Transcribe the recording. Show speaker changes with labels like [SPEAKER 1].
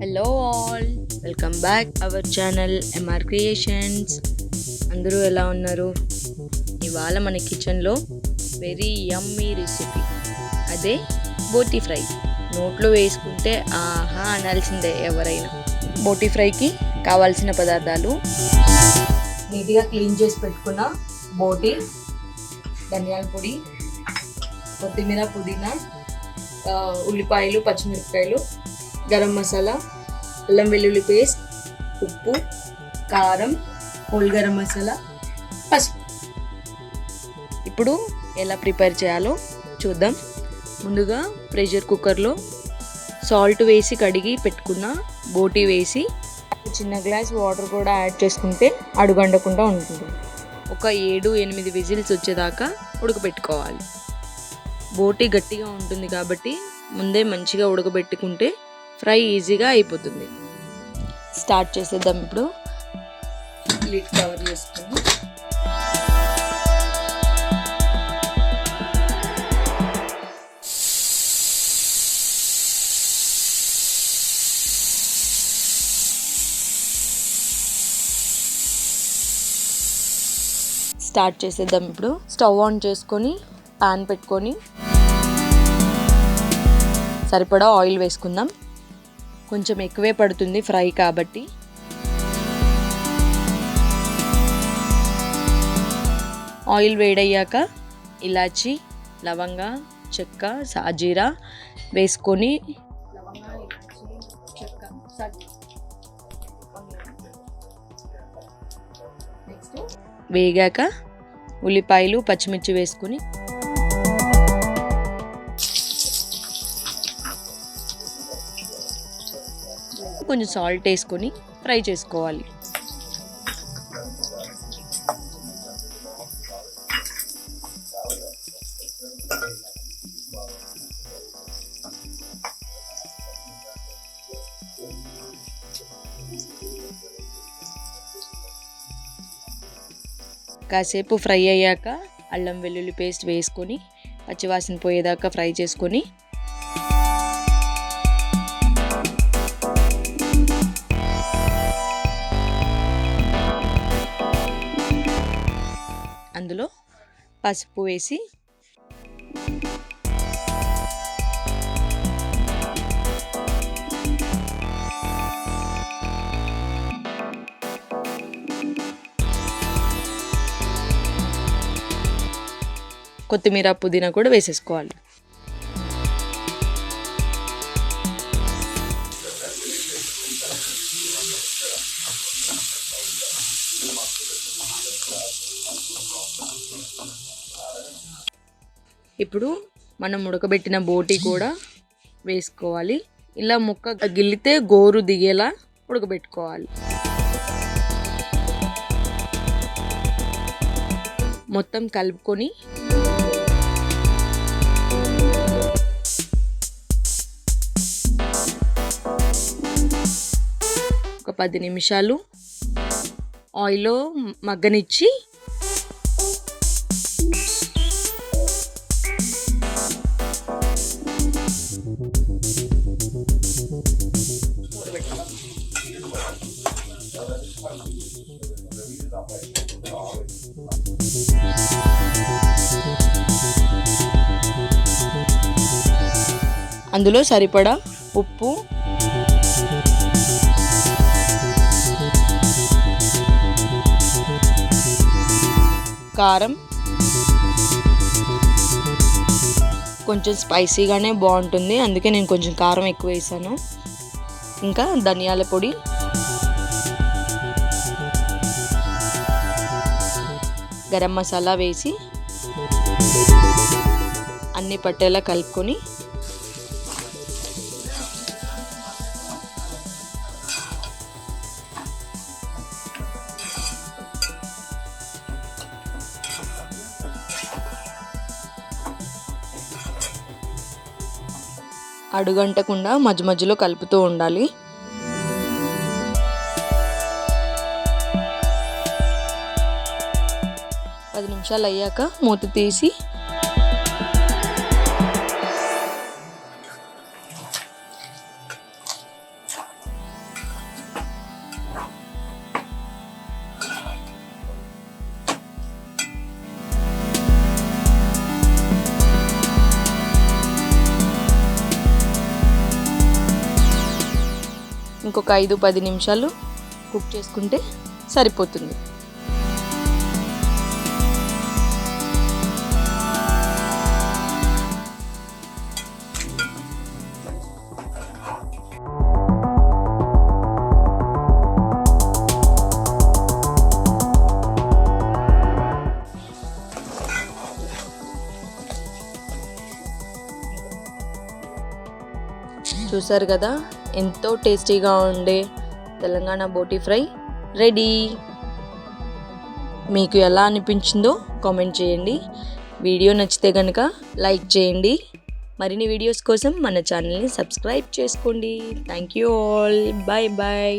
[SPEAKER 1] Hello all, welcome back our channel MR creations. అందరూ ఎలా ఉన్నారు? ఇవాళ మన కిచెన్లో వెరీ యమ్మీ రెసిపీ, అదే బోటి ఫ్రై. నోట్లో వేసుకుంటే ఆహా అనాల్సిందే ఎవరైనా. బోటి ఫ్రైకి కావాల్సిన పదార్థాలు: నీట్గా క్లీన్ చేసి పెట్టుకున్న బోటి, ధనియాల పొడి, కొత్తిమీర, పుదీనా, ఉల్లిపాయలు, పచ్చిమిరపకాయలు, గరం మసాలా, అల్లం వెల్లుల్లి పేస్ట్, ఉప్పు, కారం, హోల్ గరం మసాలా, పసుపు. ఇప్పుడు ఎలా ప్రిపేర్ చేయాలో చూద్దాం. ముందుగా ప్రెషర్ కుక్కర్లో సాల్ట్ వేసి కడిగి పెట్టుకున్న బోటి వేసి చిన్న గ్లాస్ వాటర్ కూడా యాడ్ చేసుకుంటే అడుగండకుండా ఉంటుంది. ఒక 7-8 విజిల్స్ వచ్చేదాకా ఉడకబెట్టుకోవాలి. బోటి గట్టిగా ఉంటుంది కాబట్టి ముందే మంచిగా ఉడకబెట్టుకుంటే ఫ్రై ఈజీగా అయిపోతుంది. స్టార్ట్ చేసేద్దాం. ఇప్పుడు లిడ్ కవర్ చేసుకుని ఇప్పుడు స్టవ్ ఆన్ చేసుకొని పాన్ పెట్టుకొని సరిపడా ఆయిల్ వేసుకుందాం. కొంచెం ఎక్కువే పడుతుంది ఫ్రై కాబట్టి. ఆయిల్ వేడయ్యాక ఇలాచి, లవంగ, చెక్క, సాజీరా వేసుకొని వేగాక ఉల్లిపాయలు, పచ్చిమిర్చి వేసుకొని కొంచెం సాల్ట్ వేసుకొని ఫ్రై చేసుకోవాలి. కాసేపు ఫ్రై అయ్యాక అల్లం వెల్లుల్లి పేస్ట్ వేసుకొని పచ్చివాసన పోయేదాకా ఫ్రై చేసుకొని అందులో పసుపు వేసి కొత్తిమీర, పుదీనా కూడా వేసేసుకోవాలి. ఇప్పుడు మనం ఉడకబెట్టిన బోటి కూడా వేసుకోవాలి. ఇలా ముక్క గిల్లితే గోరు దిగేలా ఉడకబెట్టుకోవాలి. మొత్తం కలుపుకొని ఒక 10 నిమిషాలు ఆయిల్లో మగ్గనిచ్చి అందులో సరిపడా ఉప్పు, కారం, కొంచెం స్పైసీగానే బాగుంటుంది అందుకే నేను కొంచెం కారం ఎక్కువ వేసాను. ఇంకా ధనియాల పొడి, గరం మసాలా వేసి అన్నీ పట్టేలా కలుపుకొని అడుగంటకుండా మధ్య మధ్యలో కలుపుతూ ఉండాలి. పది నిమిషాలు అయ్యాక మూత తీసి ఇంకొక 5-10 నిమిషాలు కుక్ చేసుకుంటే సరిపోతుంది. చూసారు కదా, ఎంతో టేస్టీగా ఉండే తెలంగాణ బోటీ ఫ్రై రెడీ. మీకు ఎలా అనిపించిందో కామెంట్ చేయండి. వీడియో నచ్చితే కనుక లైక్ చేయండి. మరిన్ని వీడియోస్ కోసం మన ఛానల్ని సబ్స్క్రైబ్ చేసుకోండి. Thank you all. Bye bye.